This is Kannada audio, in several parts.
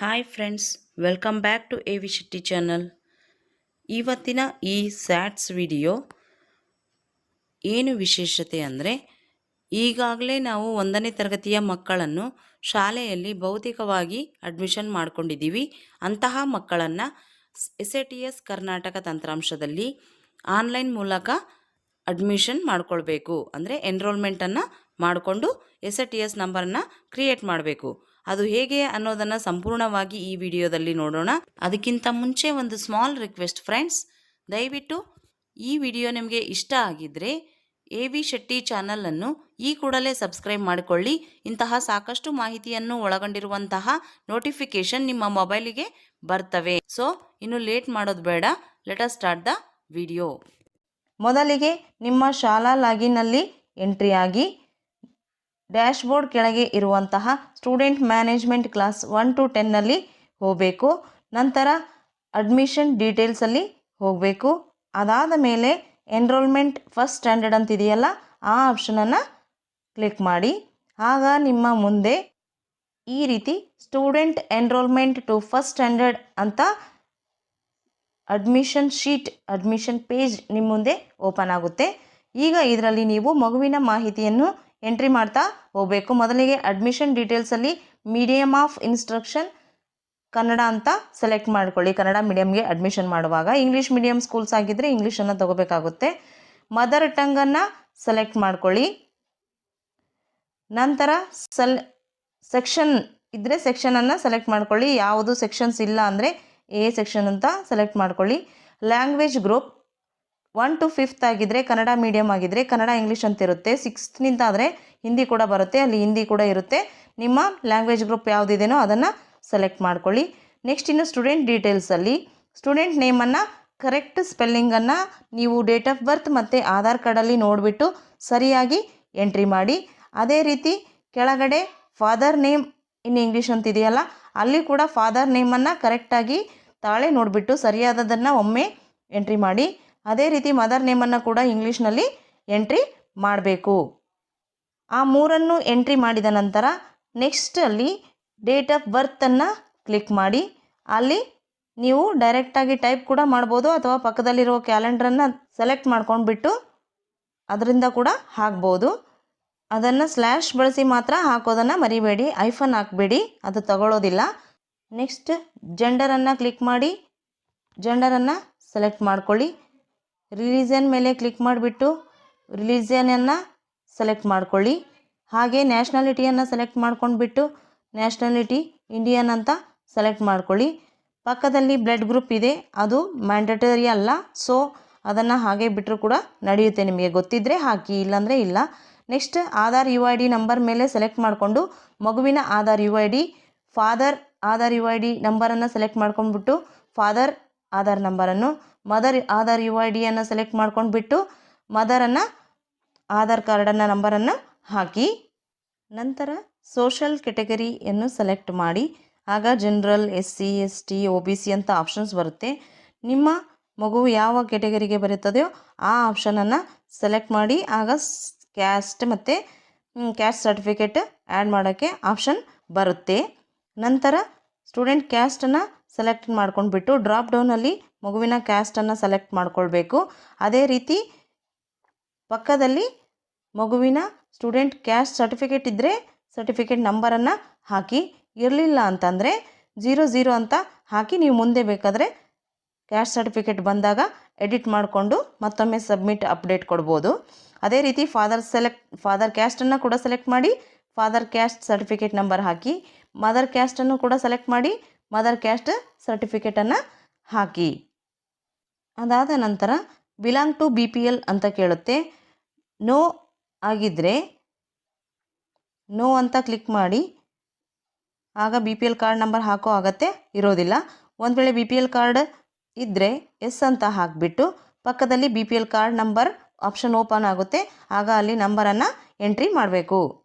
Hi friends, welcome back to A V Shetty channel. ಇವತ್ತಿನ ಈ ಸ್ಯಾಟ್ಸ್ ವಿಡಿಯೋ ಏನು ವಿಶೇಷತೆ ಅಂದರೆ, ಈಗಾಗಲೇ ನಾವು 1ನೇ ತರಗತಿಯ ಮಕ್ಕಳನ್ನು ಶಾಲೆಯಲ್ಲಿ ಭೌತಿಕವಾಗಿ ಅಡ್ಮಿಷನ್ ಮಾಡ್ಕೊಂಡಿದ್ದೀವಿ. ಅಂತಹ ಮಕ್ಕಳನ್ನು SATS ಕರ್ನಾಟಕ ತಂತ್ರಾಂಶದಲ್ಲಿ ಆನ್ಲೈನ್ ಮೂಲಕ ಅಡ್ಮಿಷನ್ ಮಾಡ್ಕೊಳ್ಬೇಕು. ಅಂದರೆ ಎನ್ರೋಲ್ಮೆಂಟನ್ನು ಮಾಡಿಕೊಂಡು SATS ನಂಬರನ್ನು ಕ್ರಿಯೇಟ್ ಮಾಡಬೇಕು. ಅದು ಹೇಗೆ ಅನ್ನೋದನ್ನು ಸಂಪೂರ್ಣವಾಗಿ ಈ ವಿಡಿಯೋದಲ್ಲಿ ನೋಡೋಣ. ಅದಕ್ಕಿಂತ ಮುಂಚೆ ಒಂದು ಸ್ಮಾಲ್ ರಿಕ್ವೆಸ್ಟ್ ಫ್ರೆಂಡ್ಸ್, ದಯವಿಟ್ಟು ಈ ವಿಡಿಯೋ ನಿಮಗೆ ಇಷ್ಟ ಆಗಿದ್ದರೆ ಎ ವಿ ಶೆಟ್ಟಿ ಚಾನಲನ್ನು ಈ ಕೂಡಲೇ ಸಬ್ಸ್ಕ್ರೈಬ್ ಮಾಡಿಕೊಳ್ಳಿ. ಇಂತಹ ಸಾಕಷ್ಟು ಮಾಹಿತಿಯನ್ನು ಒಳಗೊಂಡಿರುವಂತಹ ನೋಟಿಫಿಕೇಶನ್ ನಿಮ್ಮ ಮೊಬೈಲಿಗೆ ಬರ್ತವೆ. ಸೊ ಇನ್ನು ಲೇಟ್ ಮಾಡೋದು ಬೇಡ, let us start the video. ಮೊದಲಿಗೆ ನಿಮ್ಮ ಶಾಲಾ ಲಾಗಿನ್ನಲ್ಲಿ ಎಂಟ್ರಿ ಆಗಿ ಡ್ಯಾಶ್ಬೋರ್ಡ್ ಕೆಳಗೆ ಇರುವಂತಹ ಸ್ಟೂಡೆಂಟ್ ಮ್ಯಾನೇಜ್ಮೆಂಟ್ ಕ್ಲಾಸ್ 1 to 10ನಲ್ಲಿ ಹೋಗಬೇಕು. ನಂತರ ಅಡ್ಮಿಷನ್ ಡೀಟೇಲ್ಸಲ್ಲಿ ಹೋಗಬೇಕು. ಅದಾದ ಮೇಲೆ ಎನ್ರೋಲ್ಮೆಂಟ್ ಫಸ್ಟ್ ಸ್ಟ್ಯಾಂಡರ್ಡ್ ಅಂತಿದೆಯಲ್ಲ, ಆ ಆಪ್ಷನನ್ನು ಕ್ಲಿಕ್ ಮಾಡಿ. ಆಗ ನಿಮ್ಮ ಮುಂದೆ ಈ ರೀತಿ student enrollment to first standard ಅಂತ ಅಡ್ಮಿಷನ್ ಶೀಟ್, ಅಡ್ಮಿಷನ್ ಪೇಜ್ ನಿಮ್ಮ ಮುಂದೆ ಓಪನ್ ಆಗುತ್ತೆ. ಈಗ ಇದರಲ್ಲಿ ನೀವು ಮಗುವಿನ ಮಾಹಿತಿಯನ್ನು ಎಂಟ್ರಿ ಮಾಡ್ತಾ ಹೋಗಬೇಕು. ಮೊದಲಿಗೆ ಅಡ್ಮಿಷನ್ ಡೀಟೇಲ್ಸಲ್ಲಿ ಮೀಡಿಯಮ್ ಆಫ್ ಇನ್ಸ್ಟ್ರಕ್ಷನ್ ಕನ್ನಡ ಅಂತ ಸೆಲೆಕ್ಟ್ ಮಾಡ್ಕೊಳ್ಳಿ. ಕನ್ನಡ ಮೀಡಿಯಮ್ಗೆ ಅಡ್ಮಿಷನ್ ಮಾಡುವಾಗ ಇಂಗ್ಲೀಷ್ ಮೀಡಿಯಮ್ ಸ್ಕೂಲ್ಸ್ ಆಗಿದ್ದರೆ ಇಂಗ್ಲೀಷನ್ನು ತಗೋಬೇಕಾಗುತ್ತೆ. ಮದರ್ ಟಂಗನ್ನು ಸೆಲೆಕ್ಟ್ ಮಾಡ್ಕೊಳ್ಳಿ. ನಂತರ ಸೆಕ್ಷನ್ ಇದ್ದರೆ ಸೆಕ್ಷನನ್ನು ಸೆಲೆಕ್ಟ್ ಮಾಡ್ಕೊಳ್ಳಿ. ಯಾವುದು ಸೆಕ್ಷನ್ಸ್ ಇಲ್ಲ ಅಂದರೆ ಎ ಸೆಕ್ಷನ್ ಅಂತ ಸೆಲೆಕ್ಟ್ ಮಾಡ್ಕೊಳ್ಳಿ. ಲ್ಯಾಂಗ್ವೇಜ್ ಗ್ರೂಪ್ 1 to 5th ಆಗಿದ್ದರೆ ಕನ್ನಡ ಮೀಡಿಯಮ್ ಆಗಿದ್ದರೆ ಕನ್ನಡ ಇಂಗ್ಲೀಷ್ ಅಂತ ಇರುತ್ತೆ. 6th ಆದರೆ ಹಿಂದಿ ಕೂಡ ಬರುತ್ತೆ, ಅಲ್ಲಿ ಹಿಂದಿ ಕೂಡ ಇರುತ್ತೆ. ನಿಮ್ಮ ಲ್ಯಾಂಗ್ವೇಜ್ ಗ್ರೂಪ್ ಯಾವುದಿದೆಯೋ ಅದನ್ನು ಸೆಲೆಕ್ಟ್ ಮಾಡ್ಕೊಳ್ಳಿ. ನೆಕ್ಸ್ಟ್ ಇನ್ನು ಸ್ಟೂಡೆಂಟ್ ಡೀಟೇಲ್ಸಲ್ಲಿ ಸ್ಟೂಡೆಂಟ್ ನೇಮನ್ನು ಕರೆಕ್ಟ್ ಸ್ಪೆಲ್ಲಿಂಗನ್ನು ನೀವು ಡೇಟ್ ಆಫ್ ಬರ್ತ್ ಮತ್ತು ಆಧಾರ್ ಕಾರ್ಡಲ್ಲಿ ನೋಡಿಬಿಟ್ಟು ಸರಿಯಾಗಿ ಎಂಟ್ರಿ ಮಾಡಿ. ಅದೇ ರೀತಿ ಕೆಳಗಡೆ ಫಾದರ್ ನೇಮ್ ಇನ್ ಇಂಗ್ಲೀಷ್ ಅಂತಿದೆಯಲ್ಲ, ಅಲ್ಲಿ ಕೂಡ ಫಾದರ್ ನೇಮನ್ನು ಕರೆಕ್ಟಾಗಿ ತಾಳೆ ನೋಡಿಬಿಟ್ಟು ಸರಿಯಾದದನ್ನು ಒಮ್ಮೆ ಎಂಟ್ರಿ ಮಾಡಿ. ಅದೇ ರೀತಿ ಮದರ್ ನೇಮನ್ನು ಕೂಡ ಇಂಗ್ಲೀಷ್ನಲ್ಲಿ ಎಂಟ್ರಿ ಮಾಡಬೇಕು. ಆ ಮೂರನ್ನು ಎಂಟ್ರಿ ಮಾಡಿದ ನಂತರ ನೆಕ್ಸ್ಟಲ್ಲಿ ಡೇಟ್ ಆಫ್ ಬರ್ತನ್ನು ಕ್ಲಿಕ್ ಮಾಡಿ. ಅಲ್ಲಿ ನೀವು ಡೈರೆಕ್ಟಾಗಿ ಟೈಪ್ ಕೂಡ ಮಾಡ್ಬೋದು, ಅಥವಾ ಪಕ್ಕದಲ್ಲಿರೋ ಕ್ಯಾಲೆಂಡ್ರನ್ನು ಸೆಲೆಕ್ಟ್ ಮಾಡ್ಕೊಂಡ್ಬಿಟ್ಟು ಅದರಿಂದ ಕೂಡ ಹಾಕ್ಬೋದು. ಅದನ್ನು ಸ್ಲ್ಯಾಶ್ ಬಳಸಿ ಮಾತ್ರ ಹಾಕೋದನ್ನು ಮರಿಬೇಡಿ, ಐಫನ್ ಹಾಕಬೇಡಿ, ಅದು ತಗೊಳ್ಳೋದಿಲ್ಲ. ನೆಕ್ಸ್ಟ್ ಜೆಂಡರನ್ನು ಕ್ಲಿಕ್ ಮಾಡಿ, ಜೆಂಡರನ್ನು ಸೆಲೆಕ್ಟ್ ಮಾಡ್ಕೊಳ್ಳಿ. ರಿಲಿಜನ್ ಮೇಲೆ ಕ್ಲಿಕ್ ಮಾಡಿಬಿಟ್ಟು ರಿಲಿಜನನ್ನು ಸೆಲೆಕ್ಟ್ ಮಾಡ್ಕೊಳ್ಳಿ. ಹಾಗೆ ನ್ಯಾಷನಾಲಿಟಿಯನ್ನು ಸೆಲೆಕ್ಟ್ ಮಾಡ್ಕೊಂಡ್ಬಿಟ್ಟು ನ್ಯಾಷನಾಲಿಟಿ ಇಂಡಿಯನ್ ಅಂತ ಸೆಲೆಕ್ಟ್ ಮಾಡ್ಕೊಳ್ಳಿ. ಪಕ್ಕದಲ್ಲಿ ಬ್ಲಡ್ ಗ್ರೂಪ್ ಇದೆ, ಅದು ಮ್ಯಾಂಡೇಟರಿ ಅಲ್ಲ, ಸೊ ಅದನ್ನು ಹಾಗೆ ಬಿಟ್ಟರು ಕೂಡ ನಡೆಯುತ್ತೆ. ನಿಮಗೆ ಗೊತ್ತಿದ್ದರೆ ಹಾಕಿ, ಇಲ್ಲಾಂದರೆ ಇಲ್ಲ. ನೆಕ್ಸ್ಟ್ ಆಧಾರ್ UID ನಂಬರ್ ಮೇಲೆ ಸೆಲೆಕ್ಟ್ ಮಾಡಿಕೊಂಡು ಮಗುವಿನ Aadhaar UID, father Aadhaar UID ನಂಬರನ್ನು ಸೆಲೆಕ್ಟ್ ಮಾಡ್ಕೊಂಡ್ಬಿಟ್ಟು ಫಾದರ್ ಆಧಾರ್ ನಂಬರನ್ನು, ಮದರ್ ಆಧಾರ್ UIDಯನ್ನು ಸೆಲೆಕ್ಟ್ ಮಾಡ್ಕೊಂಡ್ಬಿಟ್ಟು ಮದರನ್ನು ಆಧಾರ್ ಕಾರ್ಡನ್ನು ನಂಬರನ್ನು ಹಾಕಿ. ನಂತರ ಸೋಷಲ್ ಕೆಟಗರಿಯನ್ನು ಸೆಲೆಕ್ಟ್ ಮಾಡಿ. ಆಗ ಜನರಲ್, SC ST OBC ಅಂತ ಆಪ್ಷನ್ಸ್ ಬರುತ್ತೆ. ನಿಮ್ಮ ಮಗು ಯಾವ ಕೆಟಗರಿಗೆ ಬರುತ್ತದೆಯೋ ಆ ಆಪ್ಷನನ್ನು ಸೆಲೆಕ್ಟ್ ಮಾಡಿ. ಆಗ ಕ್ಯಾಸ್ಟ್ ಮತ್ತು ಕ್ಯಾಸ್ಟ್ ಸರ್ಟಿಫಿಕೇಟ್ ಆ್ಯಡ್ ಮಾಡೋಕ್ಕೆ ಆಪ್ಷನ್ ಬರುತ್ತೆ. ನಂತರ ಸ್ಟೂಡೆಂಟ್ ಕ್ಯಾಸ್ಟನ್ನು ಸೆಲೆಕ್ಟ್ ಮಾಡ್ಕೊಂಡ್ಬಿಟ್ಟು ಡ್ರಾಪ್ ಡೌನಲ್ಲಿ ಮಗುವಿನ ಕ್ಯಾಸ್ಟನ್ನು ಸೆಲೆಕ್ಟ್ ಮಾಡ್ಕೊಳ್ಬೇಕು. ಅದೇ ರೀತಿ ಪಕ್ಕದಲ್ಲಿ ಮಗುವಿನ ಸ್ಟೂಡೆಂಟ್ ಕ್ಯಾಸ್ಟ್ ಸರ್ಟಿಫಿಕೇಟ್ ಇದ್ದರೆ ಸರ್ಟಿಫಿಕೇಟ್ ನಂಬರನ್ನು ಹಾಕಿ. ಇರಲಿಲ್ಲ ಅಂತಂದರೆ 00 ಅಂತ ಹಾಕಿ ನೀವು ಮುಂದೆ ಬೇಕಾದರೆ ಕ್ಯಾಸ್ಟ್ ಸರ್ಟಿಫಿಕೇಟ್ ಬಂದಾಗ ಎಡಿಟ್ ಮಾಡಿಕೊಂಡು ಮತ್ತೊಮ್ಮೆ ಸಬ್ಮಿಟ್ ಅಪ್ಡೇಟ್ ಕೊಡ್ಬೋದು. ಅದೇ ರೀತಿ ಫಾದರ್ ಕ್ಯಾಸ್ಟನ್ನು ಕೂಡ ಸೆಲೆಕ್ಟ್ ಮಾಡಿ, ಫಾದರ್ ಕ್ಯಾಸ್ಟ್ ಸರ್ಟಿಫಿಕೇಟ್ ನಂಬರ್ ಹಾಕಿ. ಮದರ್ ಕ್ಯಾಸ್ಟನ್ನು ಕೂಡ ಸೆಲೆಕ್ಟ್ ಮಾಡಿ, ಮದರ್ ಕ್ಯಾಸ್ಟ್ ಸರ್ಟಿಫಿಕೇಟನ್ನು ಹಾಕಿ. ಅದಾದ ನಂತರ ಬಿಲಾಂಗ್ ಟು BPL ಅಂತ ಕೇಳುತ್ತೆ. ನೋ ಆಗಿದ್ದರೆ ನೋ ಅಂತ ಕ್ಲಿಕ್ ಮಾಡಿ. ಆಗ BPL ಕಾರ್ಡ್ ನಂಬರ್ ಹಾಕೋ ಅಗತ್ಯ ಇರೋದಿಲ್ಲ. ಒಂದು ವೇಳೆ BPL ಕಾರ್ಡ್ ಇದ್ದರೆ ಎಸ್ ಅಂತ ಹಾಕಿಬಿಟ್ಟು ಪಕ್ಕದಲ್ಲಿ BPL card number option open ಆಗುತ್ತೆ. ಆಗ ಅಲ್ಲಿ ನಂಬರನ್ನು ಎಂಟ್ರಿ ಮಾಡಬೇಕು.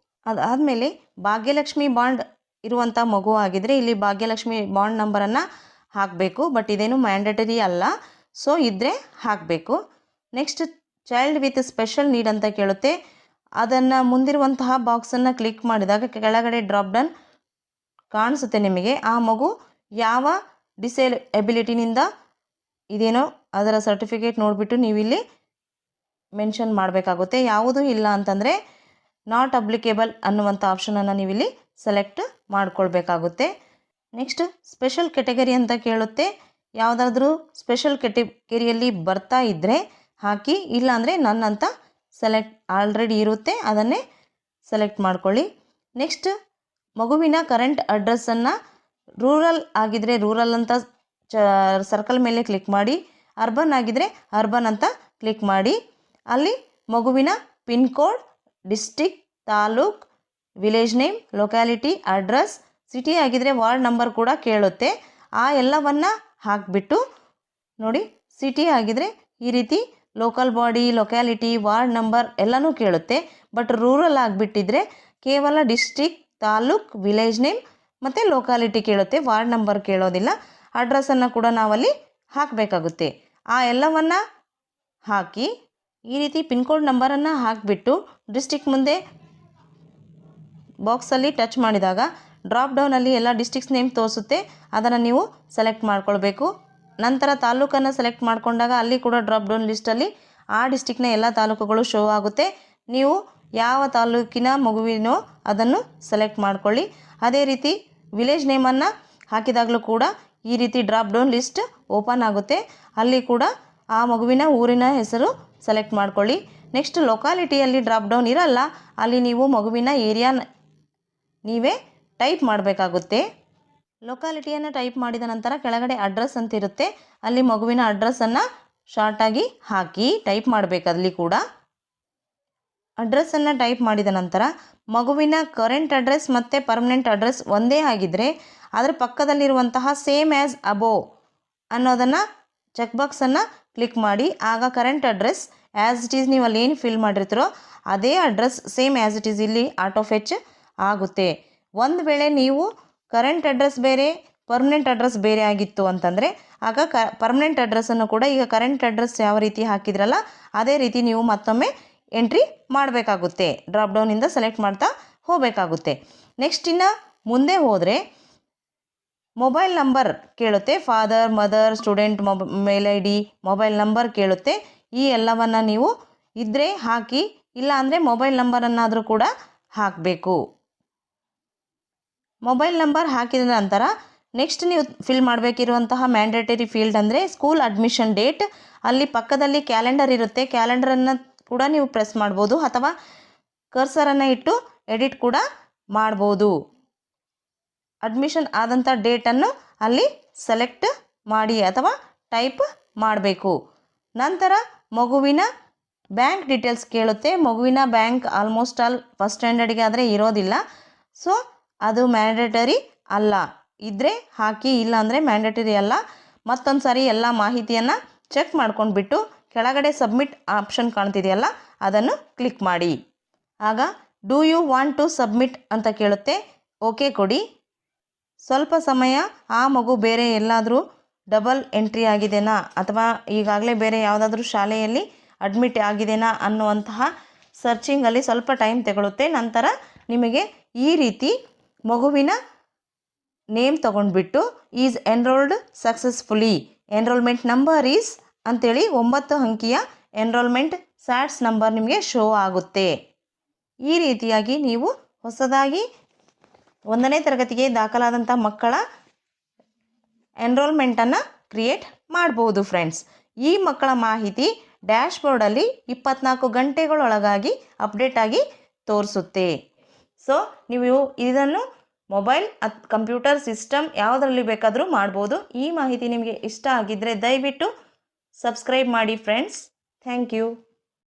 ಅದಾದಮೇಲೆ ಭಾಗ್ಯಲಕ್ಷ್ಮಿ ಬಾಂಡ್ ಇರುವಂಥ ಮಗು ಆಗಿದ್ದರೆ ಇಲ್ಲಿ ಭಾಗ್ಯಲಕ್ಷ್ಮಿ ಬಾಂಡ್ ನಂಬರನ್ನು ಹಾಕಬೇಕು. ಬಟ್ ಇದೇನು ಮ್ಯಾಂಡೇಟರಿ ಅಲ್ಲ, ಸೊ ಇದ್ದರೆ ಹಾಕಬೇಕು. Next child with special need ಅಂತ ಕೇಳುತ್ತೆ. ಅದನ್ನು ಮುಂದಿರುವಂತಹ ಬಾಕ್ಸನ್ನು ಕ್ಲಿಕ್ ಮಾಡಿದಾಗ ಕೆಳಗಡೆ ಡ್ರಾಪ್ ಡೌನ್ ಕಾಣಿಸುತ್ತೆ ನಿಮಗೆ. ಆ ಮಗು ಯಾವ ಡಿಸೇಬಿಲಿಟಿನಿಂದ ಇದೇನೋ ಅದರ ಸರ್ಟಿಫಿಕೇಟ್ ನೋಡಿಬಿಟ್ಟು ನೀವಿಲ್ಲಿ ಮೆನ್ಷನ್ ಮಾಡಬೇಕಾಗುತ್ತೆ. ಯಾವುದೂ ಇಲ್ಲ ಅಂತಂದರೆ ನಾಟ್ ಅಪ್ಲಿಕೇಬಲ್ ಅನ್ನುವಂಥ ಆಪ್ಷನನ್ನು ನೀವಿಲ್ಲಿ ಸೆಲೆಕ್ಟ್ ಮಾಡ್ಕೊಳ್ಬೇಕಾಗುತ್ತೆ. ನೆಕ್ಸ್ಟ್ ಸ್ಪೆಷಲ್ ಕೆಟಗರಿ ಅಂತ ಕೇಳುತ್ತೆ. ಯಾವುದಾದ್ರೂ ಸ್ಪೆಷಲ್ ಕೆಟಗರಿಯಲ್ಲಿ ಬರ್ತಾ ಇದ್ದರೆ ಹಾಕಿ, ಇಲ್ಲಾಂದರೆ ನನ್ ಅಂತ ಸೆಲೆಕ್ಟ್ ಆಲ್ರೆಡಿ ಇರುತ್ತೆ, ಅದನ್ನೇ ಸೆಲೆಕ್ಟ್ ಮಾಡ್ಕೊಳ್ಳಿ. ನೆಕ್ಸ್ಟ್ ಮಗುವಿನ ಕರೆಂಟ್ ಅಡ್ರೆಸ್ಸನ್ನು ರೂರಲ್ ಆಗಿದ್ದರೆ ರೂರಲ್ ಅಂತ ಸರ್ಕಲ್ ಮೇಲೆ ಕ್ಲಿಕ್ ಮಾಡಿ, ಅರ್ಬನ್ ಆಗಿದ್ದರೆ ಅರ್ಬನ್ ಅಂತ ಕ್ಲಿಕ್ ಮಾಡಿ. ಅಲ್ಲಿ ಮಗುವಿನ pin code, district, taluk, village name, locality, address, city ಆಗಿದ್ದರೆ ವಾರ್ಡ್ ನಂಬರ್ ಕೂಡ ಕೇಳುತ್ತೆ. ಆ ಎಲ್ಲವನ್ನು ಹಾಕಿಬಿಟ್ಟು ನೋಡಿ, ಸಿಟಿ ಆಗಿದ್ದರೆ ಈ ರೀತಿ local body, locality, ward number ಎಲ್ಲನೂ ಕೇಳುತ್ತೆ. ಬಟ್ ರೂರಲ್ ಆಗಿಬಿಟ್ಟಿದ್ರೆ ಕೇವಲ ಡಿಸ್ಟಿಕ್, ತಾಲೂಕ್, ವಿಲೇಜ್ ನೇಮ್ ಮತ್ತು ಲೊಕ್ಯಾಲಿಟಿ ಕೇಳುತ್ತೆ, ವಾರ್ಡ್ ನಂಬರ್ ಕೇಳೋದಿಲ್ಲ. ಅಡ್ರೆಸ್ಸನ್ನು ಕೂಡ ನಾವಲ್ಲಿ ಹಾಕಬೇಕಾಗುತ್ತೆ. ಆ ಎಲ್ಲವನ್ನು ಹಾಕಿ ಈ ರೀತಿ ಪಿನ್ ಕೋಡ್ ನಂಬರನ್ನು ಹಾಕಿಬಿಟ್ಟು ಡಿಸ್ಟಿಕ್ ಮುಂದೆ ಬಾಕ್ಸಲ್ಲಿ ಟಚ್ ಮಾಡಿದಾಗ ಡ್ರಾಪ್ ಡೌನಲ್ಲಿ ಎಲ್ಲ ಡಿಸ್ಟಿಕ್ಸ್ ನೇಮ್ ತೋರಿಸುತ್ತೆ, ಅದನ್ನು ನೀವು ಸೆಲೆಕ್ಟ್ ಮಾಡ್ಕೊಳ್ಬೇಕು. ನಂತರ ತಾಲೂಕನ್ನು ಸೆಲೆಕ್ಟ್ ಮಾಡಿಕೊಂಡಾಗ ಅಲ್ಲಿ ಕೂಡ ಡ್ರಾಪ್ ಡೌನ್ ಲಿಸ್ಟಲ್ಲಿ ಆ ಡಿಸ್ಟಿಕ್ನ ಎಲ್ಲ ತಾಲೂಕುಗಳು ಶೋ ಆಗುತ್ತೆ. ನೀವು ಯಾವ ತಾಲೂಕಿನ ಮಗುವಿನೋ ಅದನ್ನು ಸೆಲೆಕ್ಟ್ ಮಾಡ್ಕೊಳ್ಳಿ. ಅದೇ ರೀತಿ ವಿಲೇಜ್ ನೇಮನ್ನು ಹಾಕಿದಾಗಲೂ ಕೂಡ ಈ ರೀತಿ ಡ್ರಾಪ್ ಡೌನ್ ಲಿಸ್ಟ್ ಓಪನ್ ಆಗುತ್ತೆ, ಅಲ್ಲಿ ಕೂಡ ಆ ಮಗುವಿನ ಊರಿನ ಹೆಸರು ಸೆಲೆಕ್ಟ್ ಮಾಡ್ಕೊಳ್ಳಿ. ನೆಕ್ಸ್ಟ್ ಲೊಕ್ಯಾಲಿಟಿಯಲ್ಲಿ ಡ್ರಾಪ್ ಡೌನ್ ಇರಲ್ಲ, ಅಲ್ಲಿ ನೀವು ಮಗುವಿನ ಏರಿಯಾ ನೀವೇ ಟೈಪ್ ಮಾಡಬೇಕಾಗುತ್ತೆ. ಲೊಕ್ಯಾಲಿಟಿಯನ್ನು ಟೈಪ್ ಮಾಡಿದ ನಂತರ ಕೆಳಗಡೆ ಅಡ್ರೆಸ್ ಅಂತ ಇರುತ್ತೆ, ಅಲ್ಲಿ ಮಗುವಿನ ಅಡ್ರೆಸ್ಸನ್ನು ಶಾರ್ಟಾಗಿ ಹಾಕಿ ಟೈಪ್ ಮಾಡಬೇಕು. ಅಲ್ಲಿ ಕೂಡ ಅಡ್ರೆಸ್ಸನ್ನು ಟೈಪ್ ಮಾಡಿದ ನಂತರ ಮಗುವಿನ ಕರೆಂಟ್ ಅಡ್ರೆಸ್ ಮತ್ತು ಪರ್ಮನೆಂಟ್ ಅಡ್ರೆಸ್ ಒಂದೇ ಆಗಿದ್ದರೆ ಅದರ ಪಕ್ಕದಲ್ಲಿರುವಂತಹ ಸೇಮ್ ಆ್ಯಸ್ ಅಬೋವ್ ಅನ್ನೋದನ್ನು ಚೆಕ್ ಬಾಕ್ಸನ್ನು ಕ್ಲಿಕ್ ಮಾಡಿ. ಆಗ current address as it is ನೀವು ಅಲ್ಲಿ ಏನು ಫಿಲ್ ಮಾಡಿರ್ತೀರೋ ಅದೇ address same as it is ಇಲ್ಲಿ ಆಟೋ ಫೆಚ್ ಆಗುತ್ತೆ. ಒಂದು ವೇಳೆ ನೀವು ಕರೆಂಟ್ ಅಡ್ರೆಸ್ ಬೇರೆ, ಪರ್ಮನೆಂಟ್ ಅಡ್ರೆಸ್ ಬೇರೆ ಆಗಿತ್ತು ಅಂತಂದರೆ ಆಗ ಪರ್ಮನೆಂಟ್ ಅಡ್ರೆಸ್ಸನ್ನು ಕೂಡ ಈಗ ಕರೆಂಟ್ ಅಡ್ರೆಸ್ ಯಾವ ರೀತಿ ಹಾಕಿದ್ರಲ್ಲ ಅದೇ ರೀತಿ ನೀವು ಮತ್ತೊಮ್ಮೆ ಎಂಟ್ರಿ ಮಾಡಬೇಕಾಗುತ್ತೆ. ಡ್ರಾಪ್ ಡೌನಿಂದ ಸೆಲೆಕ್ಟ್ ಮಾಡ್ತಾ ಹೋಗಬೇಕಾಗುತ್ತೆ. ನೆಕ್ಸ್ಟ್ ಇನ್ನು ಮುಂದೆ ಹೋದರೆ ಮೊಬೈಲ್ ನಂಬರ್ ಕೇಳುತ್ತೆ. Father, mother, student mail I D, mobile number ಕೇಳುತ್ತೆ. ಈ ಎಲ್ಲವನ್ನು ನೀವು ಇದ್ದರೆ ಹಾಕಿ, ಇಲ್ಲ ಅಂದರೆ ಮೊಬೈಲ್ ನಂಬರನ್ನಾದರೂ ಕೂಡ ಹಾಕಬೇಕು. ಮೊಬೈಲ್ ನಂಬರ್ ಹಾಕಿದ ನಂತರ ನೆಕ್ಸ್ಟ್ ನೀವು ಫಿಲ್ ಮಾಡಬೇಕಿರುವಂತಹ ಮ್ಯಾಂಡೇಟರಿ ಫೀಲ್ಡ್ ಅಂದರೆ ಸ್ಕೂಲ್ ಅಡ್ಮಿಷನ್ ಡೇಟ್. ಅಲ್ಲಿ ಪಕ್ಕದಲ್ಲಿ ಕ್ಯಾಲೆಂಡರ್ ಇರುತ್ತೆ, ಕ್ಯಾಲೆಂಡರನ್ನು ಕೂಡ ನೀವು ಪ್ರೆಸ್ ಮಾಡ್ಬೋದು ಅಥವಾ ಕರ್ಸರನ್ನು ಇಟ್ಟು ಎಡಿಟ್ ಕೂಡ ಮಾಡ್ಬೋದು. ಅಡ್ಮಿಷನ್ ಆದಂಥ ಡೇಟನ್ನು ಅಲ್ಲಿ ಸೆಲೆಕ್ಟ್ ಮಾಡಿ ಅಥವಾ ಟೈಪ್ ಮಾಡಬೇಕು. ನಂತರ ಮಗುವಿನ ಬ್ಯಾಂಕ್ ಡೀಟೇಲ್ಸ್ ಕೇಳುತ್ತೆ. ಮಗುವಿನ ಬ್ಯಾಂಕ್ ಆಲ್ಮೋಸ್ಟ್ ಆಲ್ ಫಸ್ಟ್ ಸ್ಟ್ಯಾಂಡರ್ಡ್ಗೆ ಆದರೆ ಇರೋದಿಲ್ಲ, ಸೊ ಅದು ಮ್ಯಾಂಡೇಟರಿ ಅಲ್ಲ. ಇದ್ದರೆ ಹಾಕಿ, ಇಲ್ಲ ಅಂದರೆ ಮ್ಯಾಂಡೇಟರಿ ಅಲ್ಲ. ಮತ್ತೊಂದು ಸಾರಿ ಎಲ್ಲ ಮಾಹಿತಿಯನ್ನು ಚೆಕ್ ಮಾಡ್ಕೊಂಡ್ಬಿಟ್ಟು ಕೆಳಗಡೆ ಸಬ್ಮಿಟ್ ಆಪ್ಷನ್ ಕಾಣ್ತಿದೆಯಲ್ಲ ಅದನ್ನು ಕ್ಲಿಕ್ ಮಾಡಿ. ಆಗ do you want to submit ಅಂತ ಕೇಳುತ್ತೆ, ಓಕೆ ಕೊಡಿ. ಸ್ವಲ್ಪ ಸಮಯ ಆ ಮಗು ಬೇರೆ ಎಲ್ಲಾದರೂ ಡಬಲ್ ಎಂಟ್ರಿ ಆಗಿದೆನಾ ಅಥವಾ ಈಗಾಗಲೇ ಬೇರೆ ಯಾವುದಾದ್ರೂ ಶಾಲೆಯಲ್ಲಿ ಅಡ್ಮಿಟ್ ಆಗಿದೆನಾ ಅನ್ನುವಂತಹ ಸರ್ಚಿಂಗಲ್ಲಿ ಸ್ವಲ್ಪ ಟೈಮ್ ತಗೊಳುತ್ತೆ. ನಂತರ ನಿಮಗೆ ಈ ರೀತಿ ಮಗುವಿನ ನೇಮ್ ತೊಗೊಂಡ್ಬಿಟ್ಟು is enrolled successfully, enrolment number is ಅಂಥೇಳಿ 9 ಅಂಕಿಯ ಎನ್ರೋಲ್ಮೆಂಟ್ ಸ್ಯಾಟ್ಸ್ ನಂಬರ್ ನಿಮಗೆ ಶೋ ಆಗುತ್ತೆ. ಈ ರೀತಿಯಾಗಿ ನೀವು ಹೊಸದಾಗಿ 1ನೇ ತರಗತಿಗೆ ದಾಖಲಾದಂಥ ಮಕ್ಕಳ ಎನ್ರೋಲ್ಮೆಂಟನ್ನು ಕ್ರಿಯೇಟ್ ಮಾಡ್ಬೋದು ಫ್ರೆಂಡ್ಸ್. ಈ ಮಕ್ಕಳ ಮಾಹಿತಿ ಡ್ಯಾಶ್ಬೋರ್ಡಲ್ಲಿ 24 ಗಂಟೆಗಳೊಳಗಾಗಿ ಅಪ್ಡೇಟ್ ಆಗಿ ತೋರಿಸುತ್ತೆ. ಸೊ ನೀವು ಇದನ್ನು ಮೊಬೈಲ್ ಕಂಪ್ಯೂಟರ್ ಸಿಸ್ಟಮ್ ಯಾವುದರಲ್ಲಿ ಬೇಕಾದರೂ ಮಾಡ್ಬೋದು. ಈ ಮಾಹಿತಿ ನಿಮಗೆ ಇಷ್ಟ ಆಗಿದ್ದರೆ ದಯವಿಟ್ಟು ಸಬ್ಸ್ಕ್ರೈಬ್ ಮಾಡಿ ಫ್ರೆಂಡ್ಸ್. Thank you.